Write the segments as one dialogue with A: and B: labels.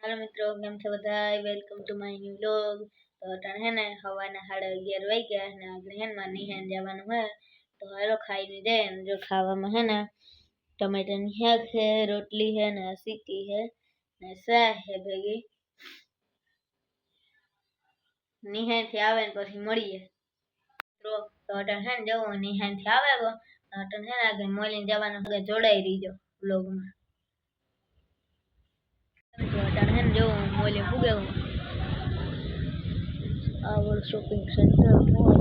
A: Hello मित्रों, केम छे बधाय? Welcome to my new vlog. तो अटाणे है ने हवाना 11:30 वाई गया ने आगळे है ने निहान जवानुं है। तो हालो खाई ने दे जो खावामां है ने टमाटरनी शाक है, रोटली है ने सीटी है ने सा है भेगी। निहान थी आवे ने पछी मळीए। तो अटाणे है ने जो निहान थी आवे गो अटाणे है ने आगे मोलीने जवानुं है, जोड़ाई रहीजो व्लॉगमां। जो मोले पुगे आवर शॉपिंग सेंटर मॉल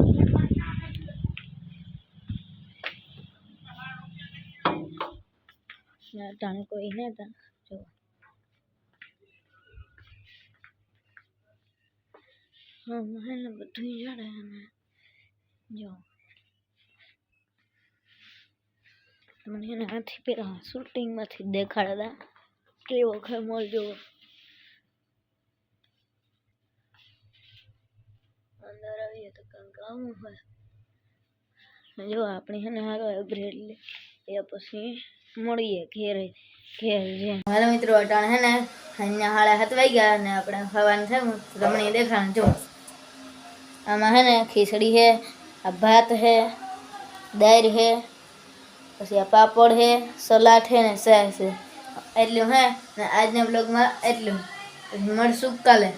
A: टाणे कोई नहीं था जो हाँ है ना बधु जाड़े है जो मैंने ना हाथी पे शूटिंग में थी देखाड़ा केवो है मॉल जो अंदर आવીએ તો કંઈક આવું હોય જો આપણે હે ને હારો બ્રેડ લે એ પછી મળીએ ઘેર જે હાલો મિત્રો અટાણે હે ને અહીંયા 7:30 વાઈ ગયા ને આપણે ખાવાનું થયું રમણી દેખાણ જો આમાં હે ને ખીચડી है, आ भात है, दाल है, પછી આ પાપડ है, સલાડ है ને સાસ है। એટલું હે ને આજના બ્લોગમાં એટલું, મળશું કાલે।